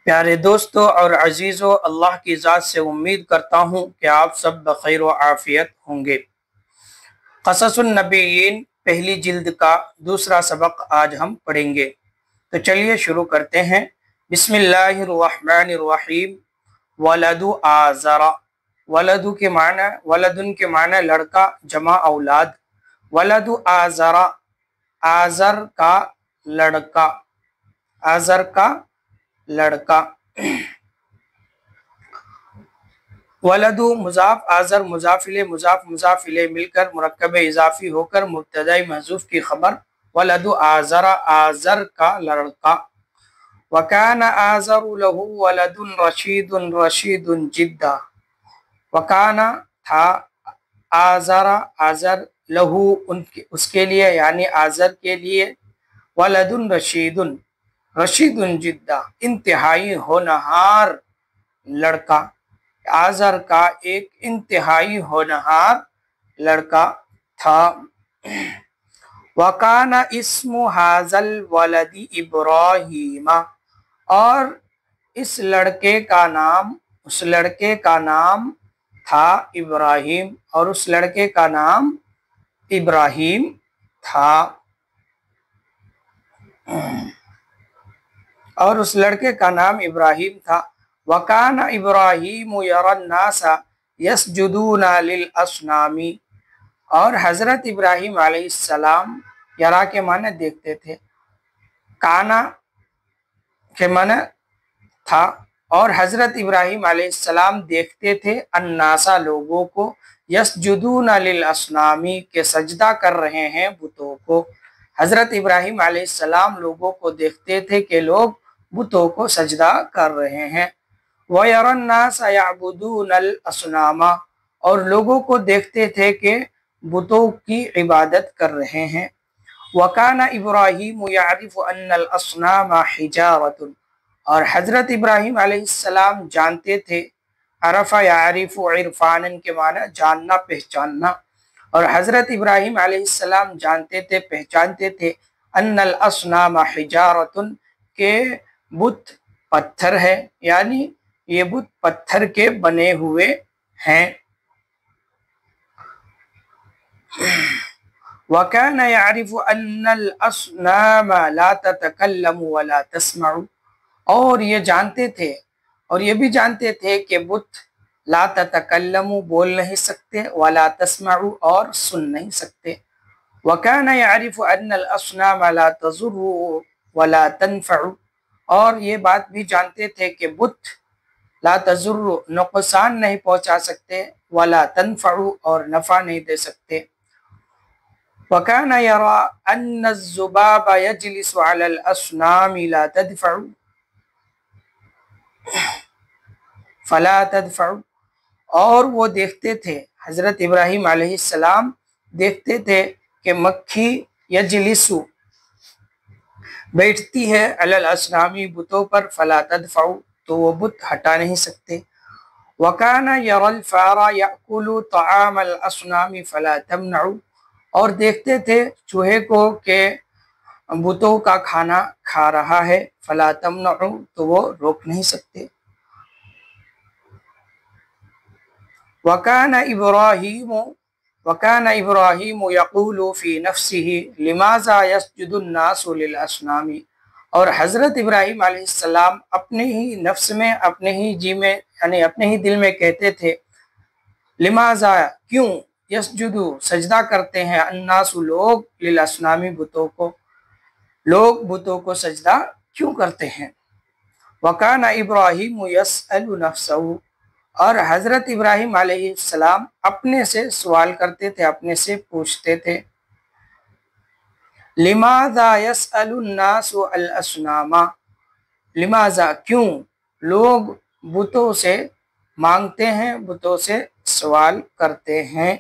پیارے دوستوں اور عزیزوں، اللہ کی ذات سے امید کرتا ہوں کہ آپ سب بخیر و عافیت ہوں گے۔ قصص النبیین پہلی جلد کا دوسرا سبق آج ہم پڑھیں گے، تو چلیے شروع کرتے ہیں۔ بسم اللہ الرحمن الرحیم۔ ولد آزر، ولدن کے معنی لڑکا جمع اولاد۔ ولد آزر، آزر کا لڑکا، آزر کا لڑکا۔ ولد مضاف، آزر مضاف الیہ، مضاف الیہ مل کر مرکب اضافی ہو کر مبتدائی محذوف کی خبر۔ ولد آزر، آزر کا لڑکا۔ وکان آزر لہ ولد رشید، رشید جدا۔ وکان تھا آزر، آزر لہو اس کے لیے یعنی آزر کے لیے، ولد رشید، رشید جدا انتہائی ہونہار لڑکا۔ آزر کا ایک انتہائی ہونہار لڑکا تھا۔ وَكَانَ اسْمُ هَذَا الْوَلَدِ ابراہیم، اور اس لڑکے کا نام تھا ابراہیم، اور اس لڑکے کا نام ابراہیم تھا، اور اس لڑکے کا نام ابراہیم تھا۔ وَكَانَ إِبْرَاهِيمُ يَرَى النَّاسَ يَسْجُدُونَ لِلْأَصْنَامِ، اور حضرت ابراہیم علیہ السلام یرا کے معنی دیکھتے تھے، کانا کے معنی تھا، اور حضرت ابراہیم علیہ السلام دیکھتے تھے الناسا لوگوں کو، یسجدون للأصنام کے سجدہ کر رہے ہیں بتوں کو۔ حضرت ابراہیم علیہ السلام لوگوں کو دیکھتے تھے کہ لوگ بتوں کو سجدہ کر رہے ہیں۔ وَيَرَى النَّاسَ يَعْبُدُونَ الْأَصْنَامَ، اور لوگوں کو دیکھتے تھے کہ بتوں کی عبادت کر رہے ہیں۔ وَكَانَ إِبْرَاهِيمُ يَعْرِفُ أَنَّ الْأَصْنَامَ حِجَارَةٌ، اور حضرت ابراہیم علیہ السلام جانتے تھے، عرف یعرف عرفاناً کے معنی جاننا پہچاننا، اور حضرت ابراہیم علیہ السلام جانتے تھے پہچانتے تھے ان الاصنام حجارۃ کہ بت پتھر ہے، یعنی یہ بت پتھر کے بنے ہوئے ہیں۔ وَكَانَ يَعْرِفُ أَنَّ الْأَصْنَامَ لَا تَتَكَلَّمُ وَلَا تَسْمَعُ، اور یہ جانتے تھے اور یہ بھی جانتے تھے کہ بت لا تتکلم بول نہیں سکتے، ولا تسمع اور سن نہیں سکتے۔ وَكَانَ يَعْرِفُ أَنَّ الْأَصْنَامَ لَا تَضُرُّ وَلَا تَنْفَعُ، اور یہ بات بھی جانتے تھے کہ بت لا تضر نقصان نہیں پہنچا سکتے، ولا تنفع اور نفع نہیں دے سکتے۔ وَكَانَ يَرَى أَنَّ الذُّبَابَ يَجْلِسُ عَلَى الْأَصْنَامِ لَا تَدْفَعُ فَلَا تَدْفَعُ، اور وہ دیکھتے تھے، حضرت ابراہیم علیہ السلام دیکھتے تھے کہ مکھی یجلسو بیٹھتی ہے علی الأصنام بتوں پر، فلا تدفع تو وہ بت ہٹا نہیں سکتے۔ وَكَانَ يَرَى الْفَارَ يَأْكُلُ طَعَامَ الْأَصْنَامِ فَلَا تَمْنَعُ، اور دیکھتے تھے چوہے کو کہ بتوں کا کھانا کھا رہا ہے، فلا تمنع تو وہ روک نہیں سکتے۔ وَكَانَ إِبْرَاهِيمُ يَقُولُ فِي نَفْسِهِ لِمَاذَا يَسْجُدُ النَّاسُ لِلْأَصْنَامِ، اور حضرت ابراہیم علیہ السلام اپنے ہی نفس میں، اپنے ہی جی میں یعنی اپنے ہی دل میں کہتے تھے، لماذا کیوں، یسجد سجدہ کرتے ہیں، الناس لوگ، للأصنام بتوں کو، لوگ بتوں کو سجدہ کیوں کرتے ہیں۔ وَكَانَ إِبْرَاهِيمُ يَسْأَلُ نَفْسَهُ، اور حضرت ابراہیم علیہ السلام اپنے سے سوال کرتے تھے، اپنے سے پوچھتے تھے، لماذا يسأل الناس الأصنام، لماذا کیوں لوگ بتوں سے مانگتے ہیں، بتوں سے سوال کرتے ہیں۔